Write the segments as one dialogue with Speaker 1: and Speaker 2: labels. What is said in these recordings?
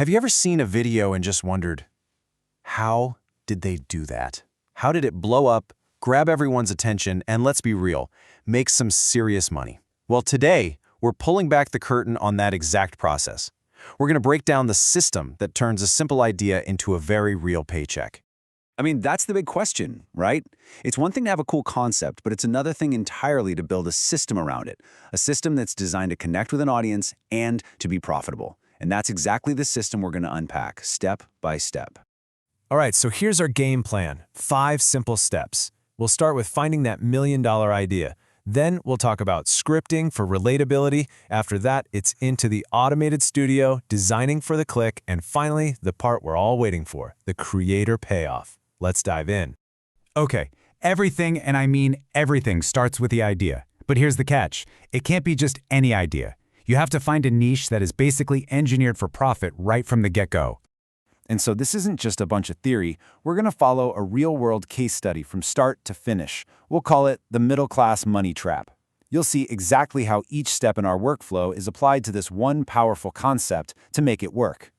Speaker 1: Have you ever seen a video and just wondered, how did they do that? How did it blow up, grab everyone's attention, and let's be real, make some serious money? Well, today, we're pulling back the curtain on that exact process. We're going to break down the system that turns a simple idea into a very real paycheck.
Speaker 2: I mean, that's the big question, right? It's one thing to have a cool concept, but it's another thing entirely to build a system around it. A system that's designed to connect with an audience and to be profitable. And that's exactly the system we're going to unpack, step by step.
Speaker 3: All right, so here's our game plan. 5 simple steps. We'll start with finding that $1 million idea. Then we'll talk about scripting for relatability. After that, it's into the automated studio, designing for the click, and finally, the part we're all waiting for, the creator payoff. Let's dive in.
Speaker 4: Okay, everything, and I mean everything, starts with the idea. But here's the catch. It can't be just any idea. You have to find a niche that is basically engineered for profit right from the get-go.
Speaker 2: And so this isn't just a bunch of theory. We're going to follow a real-world case study from start to finish. We'll call it the middle-class money trap. You'll see exactly how each step in our workflow is applied to this one powerful concept to make it work.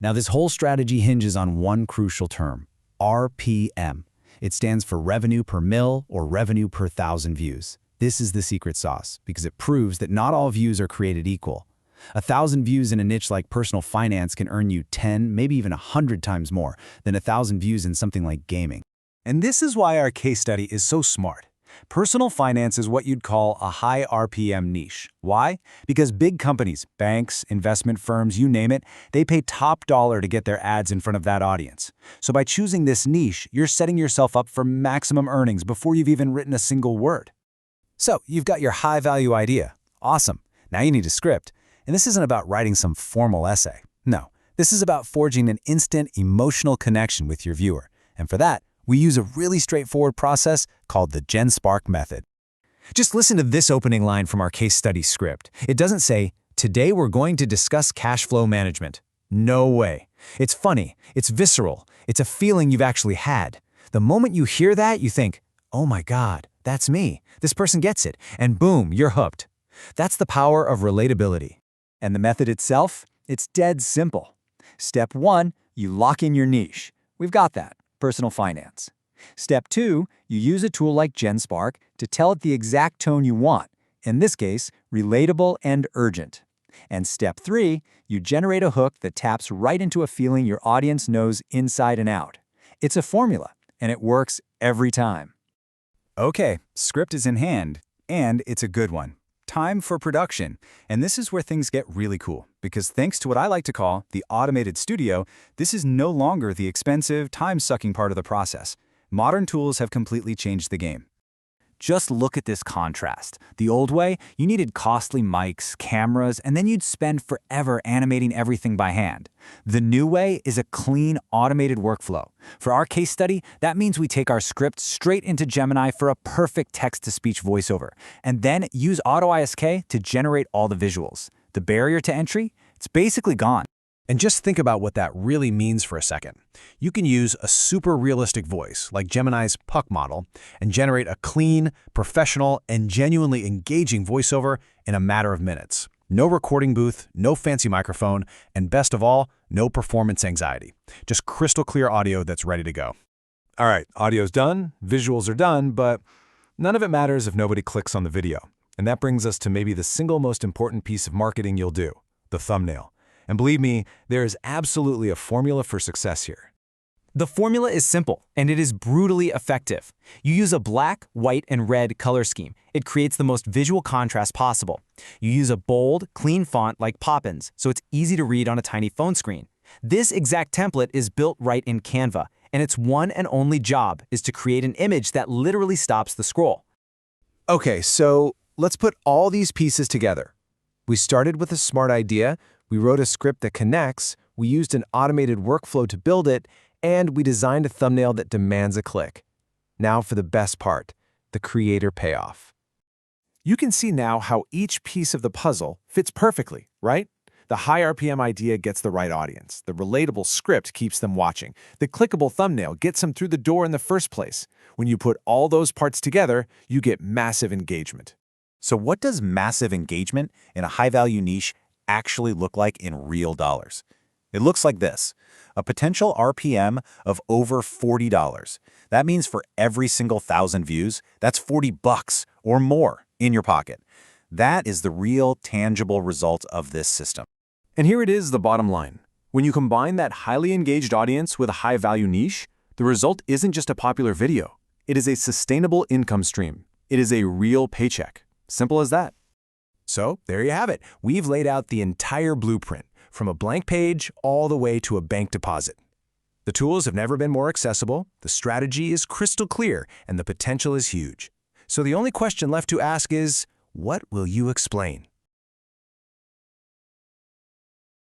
Speaker 4: Now, this whole strategy hinges on one crucial term, RPM. It stands for revenue per mil or revenue per thousand views. This is the secret sauce because it proves that not all views are created equal. 1,000 views in a niche like personal finance can earn you 10, maybe even 100 times more than 1,000 views in something like gaming.
Speaker 1: And this is why our case study is so smart. Personal finance is what you'd call a high RPM niche. Why? Because big companies, banks, investment firms, you name it, they pay top dollar to get their ads in front of that audience. So by choosing this niche, you're setting yourself up for maximum earnings before you've even written a single word.
Speaker 3: So you've got your high-value idea. Awesome. Now you need a script. And this isn't about writing some formal essay. No, this is about forging an instant emotional connection with your viewer. And for that, we use a really straightforward process called the GenSpark method. Just listen to this opening line from our case study script. It doesn't say, "Today we're going to discuss cash flow management." No way. It's funny. It's visceral. It's a feeling you've actually had. The moment you hear that, you think, "Oh my God, that's me. This person gets it." And boom, you're hooked. That's the power of relatability.
Speaker 2: And the method itself? It's dead simple. Step 1, you lock in your niche. We've got that, personal finance. Step 2, you use a tool like GenSpark to tell it the exact tone you want, in this case, relatable and urgent. And step 3, you generate a hook that taps right into a feeling your audience knows inside and out. It's a formula, and it works every time.
Speaker 4: Okay, script is in hand, and it's a good one. Time for production. And this is where things get really cool, because thanks to what I like to call the automated studio, this is no longer the expensive, time-sucking part of the process. Modern tools have completely changed the game. Just look at this contrast. The old way, you needed costly mics, cameras, and then you'd spend forever animating everything by hand. The new way is a clean, automated workflow. For our case study, that means we take our script straight into Gemini for a perfect text-to-speech voiceover, and then use AutoISK to generate all the visuals. The barrier to entry? It's basically gone.
Speaker 3: And just think about what that really means for a second. You can use a super realistic voice, like Gemini's Puck model, and generate a clean, professional, and genuinely engaging voiceover in a matter of minutes. No recording booth, no fancy microphone, and best of all, no performance anxiety. Just crystal clear audio that's ready to go. All right, audio's done, visuals are done, but none of it matters if nobody clicks on the video. And that brings us to maybe the single most important piece of marketing you'll do, the thumbnail. And believe me, there is absolutely a formula for success here.
Speaker 5: The formula is simple, and it is brutally effective. You use a black, white, and red color scheme. It creates the most visual contrast possible. You use a bold, clean font like Poppins, so it's easy to read on a tiny phone screen. This exact template is built right in Canva, and its one and only job is to create an image that literally stops the scroll.
Speaker 3: Okay, so let's put all these pieces together. We started with a smart idea, we wrote a script that connects, we used an automated workflow to build it, and we designed a thumbnail that demands a click. Now for the best part, the creator payoff. You can see now how each piece of the puzzle fits perfectly, right? The high RPM idea gets the right audience. The relatable script keeps them watching. The clickable thumbnail gets them through the door in the first place. When you put all those parts together, you get massive engagement.
Speaker 2: So what does massive engagement in a high-value niche actually look like in real dollars?
Speaker 4: It looks like this. A potential RPM of over $40. That means for every single 1,000 views, that's $40 or more in your pocket. That is the real, tangible result of this system.
Speaker 6: And here it is, the bottom line. When you combine that highly engaged audience with a high-value niche, the result isn't just a popular video. It is a sustainable income stream. It is a real paycheck. Simple as that.
Speaker 3: So, there you have it. We've laid out the entire blueprint, from a blank page all the way to a bank deposit. The tools have never been more accessible, the strategy is crystal clear, and the potential is huge. So the only question left to ask is, what will you explain?